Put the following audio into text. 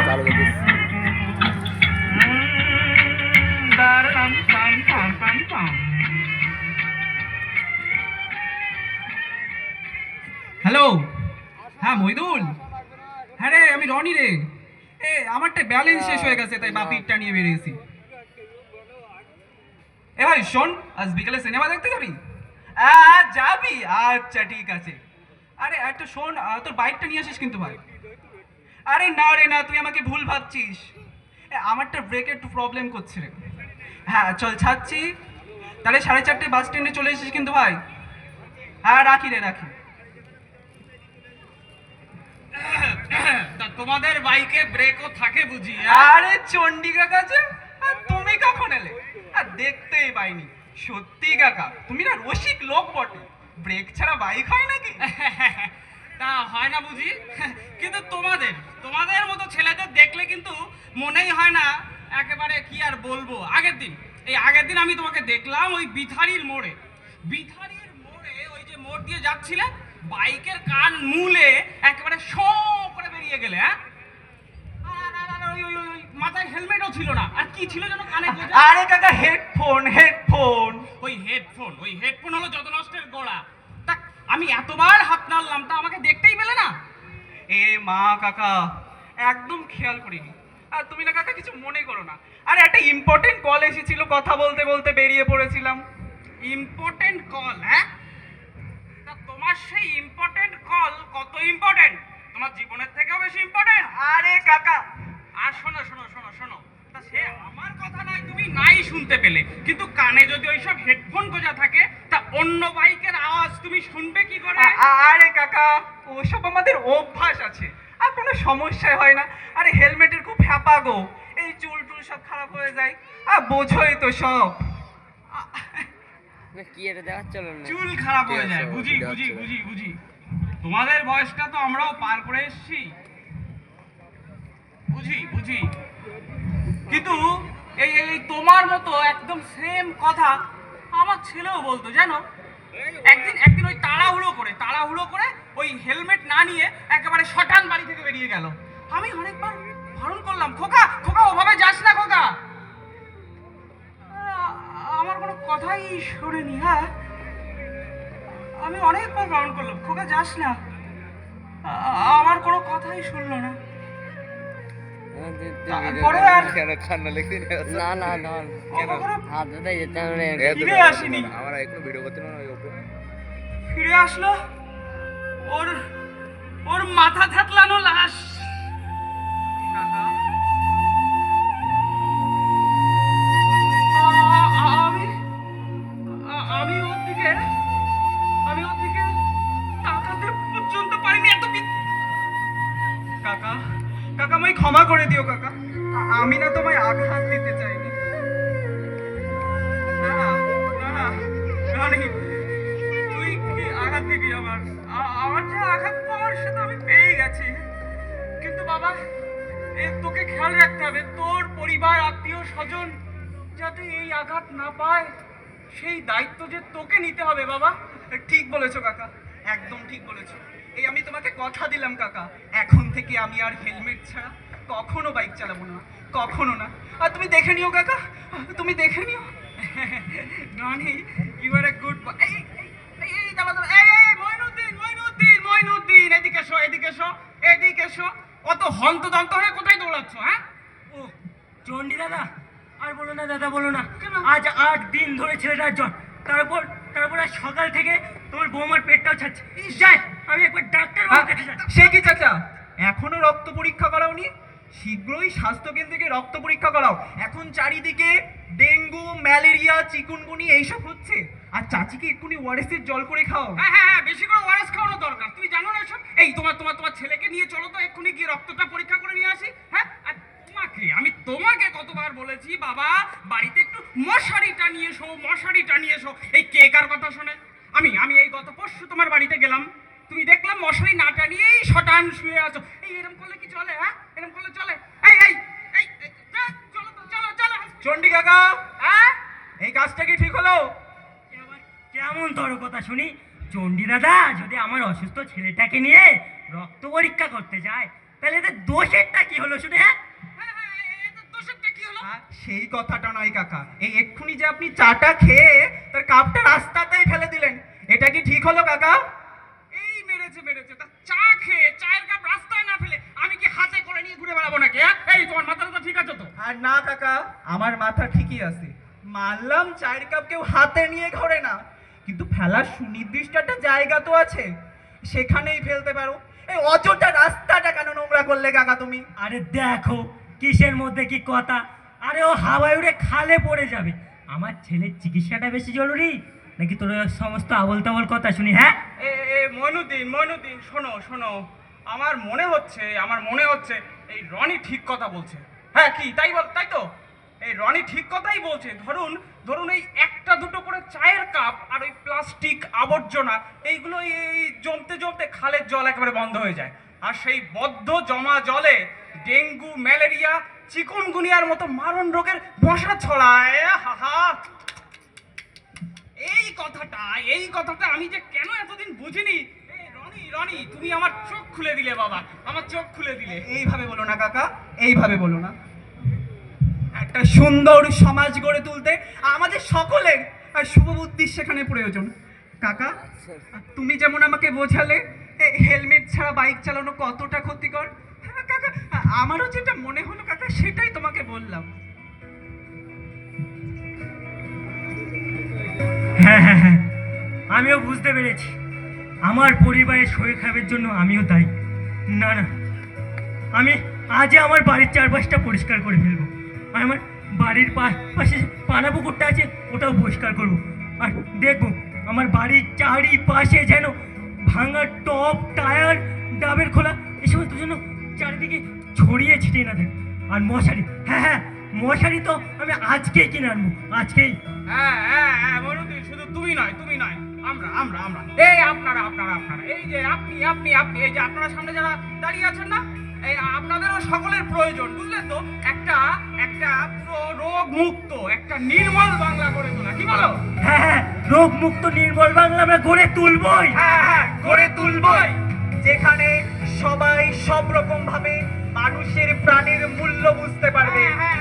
চালু করে this. Hello, হ্যাঁ মইদুল, হ্যাঁ রে আমি রনি রে। আমারটা ব্যালেন্স শেষ হয়ে গেছে, তাই বাপিরটা নিয়ে বেরিয়েছি। ভাই শোন, আজ বিকেলে সিনেমা দেখতে যাবি? যাবি? আচ্ছা ঠিক আছে। আরে একটা শোন, তোর বাইকটা নিয়ে আসিস কিন্তু ভাই। আরে না রে না, তুই আমাকে ভুল ভাবছিস। আমারটা ব্রেকে একটু প্রবলেম করছে রে। হ্যাঁ চল ছাড়ছি, তাহলে 4:30 বাস স্ট্যান্ডে চলে এসেছিস কিন্তু ভাই। হ্যাঁ রাখি রে রাখি। তোমাদের বাইকে ব্রেকও থাকে বুঝি? আরে চন্ডিকা কাছে তুমি কখন এলে? দেখতেই পাইনি। সত্যি কাকা, তুমি না রসিক লোক বটে। ব্রেক ছাড়া বাইক হয় নাকি? তা হয় না বুঝি, কিন্তু তোমাদের তোমাদের মতো ছেলেদের দেখলে কিন্তু মনেই হয় না। একেবারে কি আর বলবো, আগের দিন আমি তোমাকে দেখলাম ওই বিথারির মোড়ে ওই যে মোড় দিয়ে যাচ্ছিলে, বাইকের কান মুলে একেবারে শো করে বেরিয়ে গেলে। হ্যাঁ, ওই মাথায় হেলমেটও ছিল না, আর কি ছিল যেন কানে গোজা। আরে কাকা হেডফোন। ওই হেডফোন হলো যত নষ্টের গোড়া। তা আমি এতবার হাত নাড়লাম, তা আমাকে দেখতেই পেলে না। মা কাকা, একদম খেয়াল করিনি। আর তুমি না কাকা কিছু মনে করো না। আরে একটা ইম্পর্টেন্ট কল এসেছিল, কথা বলতে বলতে বেরিয়ে পড়েছিলাম। Important call? হ্যাঁ, তা তোমার সেই ইম্পর্টেন্ট কল কত ইম্পর্টেন্ট? তোমার জীবনের থেকেও বেশি ইম্পর্টেন্ট? আরে কাকা, আর শোনো, তা সে আমার কথা নয়, তুমি নাই শুনতে পেলে, কিন্তু কানে যদি ওইসব হেডফোন গোজা থাকে, তা অন্য বাইকের আওয়াজ তুমি শুনবে কি করে? আরে কাকা, ওসব আমাদের অভ্যাস আছে, আর কোনো সমস্যাই হয় না। আরে হেলমেটের খুব হ্যাপা গো, এই চুল টুল সব খারাপ হয়ে যায়। বোঝোই তো সব। কি এটা দেখাচ্ছিল না? চুল খারাপ হয়ে যায়, ঠিক আছে, বুঝি ঠিক আছে। বুঝি বুঝি। তোমাদের বয়সটা তো আমরাও পার করে এসেছি, বুঝি। কিন্তু এই তোমার মতো একদম সেম কথা আমার ছেলেও বলতো, জানো। একদিন ওই তাড়াহুড়ো করে ওই হেলমেট না নিয়ে একেবারে শটান বাড়ি থেকে বেরিয়ে গেল। আমি অনেকবার বারণ করলাম, খোকা ওভাবে যাস না খোকা। আমার কোনো কথাই শোনেনি। হ্যাঁ, আমি অনেকবার বারণ করলাম, খোকা যাস না। আমার কোনো কথাই শুনলো না। তারপরে আর কেন কান্না লেগে না না না হাত ধরে যেতে হবে। ফিরে আসেনি। আমরা এখনো ভিডিও করতে না ফিরে আসলো ওর মাথা থাকলানো লাশ। কাকা, আমি ওর দিকে তাকাতে পর্যন্ত পারিনি। কাকা আমায় ক্ষমা করে দিও কাকা, আমি না তোমায় আঘাত দিতে চাইনি। না রানী, তুই কি আঘাত দিবি? আমার যে আঘাত পাওয়ার সেটা আমি পেয়ে গেছি। কিন্তু বাবা, তোকে খেয়াল রাখতে হবে, তোর পরিবার আত্মীয় স্বজন যাতে এই আঘাত না পায়, সেই দায়িত্ব যে তোকে নিতে হবে বাবা। ঠিক বলেছো কাকা, একদম ঠিক বলেছো। আমি তোমাকে কথা দিলাম কাকা, এখন থেকে আমি আর হেলমেট ছাড়া কখনো বাইক চালাবো না, কখনো না। আর তুমি দেখে নিও কাকা, তুমি দেখে নিও। Noni, you are a good boy. Mainuddin, এদিকে এসো। অত হন্তদন্ত হয়ে কোথায় দৌড়াচ্ছ? হ্যাঁ, ও চন্ডী দাদা, আর বলো না দাদা, বলো না। আজ 8 দিন ধরে ছেলেটার জ্বর, তারপর আজ সকাল থেকে তোমার বৌমার পেটটাও ছাড়ছে। যাই, আমি একবার ডাক্তার বাবুর কাছে যাই। সে কি চাচা, এখনো রক্ত পরীক্ষা করাওনি? শীঘ্রই স্বাস্থ্যকেন্দ্র থেকে রক্ত পরীক্ষা করাও। এখন চারিদিকে ডেঙ্গু, ম্যালেরিয়া, চিকুনগুনি এইসব হচ্ছে। আর চাচিকে এক্ষুনি ওআরএস এর জল করে খাও। হ্যাঁ, বেশি করে ওআরএস খাওয়ানো দরকার। তুমি জানো না সব? এই তোমার ছেলেকে নিয়ে চলো তো, এক্ষুনি গিয়ে রক্তটা পরীক্ষা করে নিয়ে আসি। হ্যাঁ, আর আমি তোমাকে কতবার বলেছি বাবা, বাড়িতে একটু মশারি টানিয়ে এসো। এই কে কার কথা শোনে? আমি এই গত পরশু তোমার বাড়িতে গেলাম, তুমি দেখলাম মশারি না টানিয়েই শটান শুয়ে আছো। এরকম করলে কি চলে? হ্যাঁ, এরকম করলে চলে? চলো চন্ডী কাকা, হ্যাঁ, এই কাজটা কি ঠিক হলো? কেমন তোর কথা শুনি? চন্ডী দাদা যদি আমার অসুস্থ ছেলেটাকে নিয়ে রক্ত পরীক্ষা করতে যায়, তাহলে এদের দোষেরটা কি হলো শুনে? হ্যাঁ এদের দোষেরটা কি হলো? সেই কথাটা নয় কাকা, এই এক্ষুনি যে আপনি চাটা খেয়ে তার কাপটা রাস্তাতেই ফেলে দিলেন, এটা কি ঠিক হলো কাকা? এই মেরেছে তা চা খেয়ে চায়ের কাপ রাস্তায় না ফেলে আমি কি হাতে করে নিয়ে ঘুরে বেড়াবো নাকি? হ্যাঁ, এই তোমার মাথাটা ঠিক আছে তো? আর না কাকা, আমার মাথা ঠিকই আছে। মানলাম চায়ের কাপ কেউ হাতে নিয়ে ঘরে না, কিন্তু ফেলার সুনির্দিষ্ট একটা জায়গা তো আছে, সেখানেই ফেলতে পারো। এই অযথা রাস্তাটা কেন নোংরা করলে কাকা তুমি? আরে দেখো কিসের মধ্যে কি কথা। আরে ও হাওয়ায় উড়ে খালে পড়ে যাবে। আমার ছেলের চিকিৎসাটা বেশি জরুরি নাকি তোর ওই সমস্ত আবল তাবল কথা শুনি? হ্যাঁ মইনুদ্দিন শোনো, আমার মনে হচ্ছে এই রনি ঠিক কথা বলছে। হ্যাঁ, কি তাই তো? এই রনি ঠিক কথাই বলছে। ধরুন এই একটা দুটো করে চায়ের কাপ আর ওই প্লাস্টিক আবর্জনা এইগুলো এই জমতে খালের জল একেবারে বন্ধ হয়ে যায়, আর সেই বদ্ধ জমা জলে ডেঙ্গু, ম্যালেরিয়া, চিকুনগুনিয়ার মতো মারণ রোগের মশা ছড়ায়। হাহা, এই কথাটা আমি যে কেন এতদিন বুঝিনি। এই রনি, তুমি আমার চোখ খুলে দিলে বাবা, আমার চোখ খুলে দিলে। এইভাবে বলো না কাকা, এইভাবে বলো না। একটা সুন্দর সমাজ গড়ে তুলতে আমাদের সকলের শুভবুদ্ধির সেখানে প্রয়োজন। কাকা, তুমি যেমন আমাকে বোঝালে হেলমেট ছাড়া বাইক চালানো কতটা ক্ষতিকর, হ্যাঁ কাকা, আমারও যেটা মনে হলো কাকা সেটাই তোমাকে বললাম। হ্যাঁ, আমিও বুঝতে পেরেছি। আমার পরিবারের শরীর খারাপের জন্য আমিও দায়ী। না, আমি আজই আমার বাড়ির চারপাশটা পরিষ্কার করে ফেলবো। আর আমার বাড়ির পাশে যে পানা পুকুরটা আছে ওটাও পরিষ্কার করবো। আর দেখবো আমার বাড়ির চারিপাশে যেন ভাঙা টপ, টায়ার, ডাবের খোলা এই সমস্ত জন্য চারিদিকে ছড়িয়ে ছিটিয়ে না থাকে। আর মশারি, হ্যাঁ মশারি তো আমি আজকেই কিনে আনবো, আজকেই। হ্যাঁ, মনুদ্দিন, শুধু তুমি নয়, আমরা এই আপনারা এই যে আপনি এই যে আপনারা সামনে যারা দাঁড়িয়ে আছেন না, এই আপনাদেরও সকলের প্রয়োজন, বুঝলেন তো? একটা পুরো রোগ মুক্ত একটা নির্মল বাংলা গড়ে তোলা, কি বলো? হ্যাঁ, রোগ মুক্ত নির্মল বাংলা আমরা গড়ে তুলবই। হ্যাঁ, গড়ে তুলবই, যেখানে সবাই সব রকম ভাবে মানুষের প্রাণের মূল্য বুঝতে পারবে। হ্যাঁ,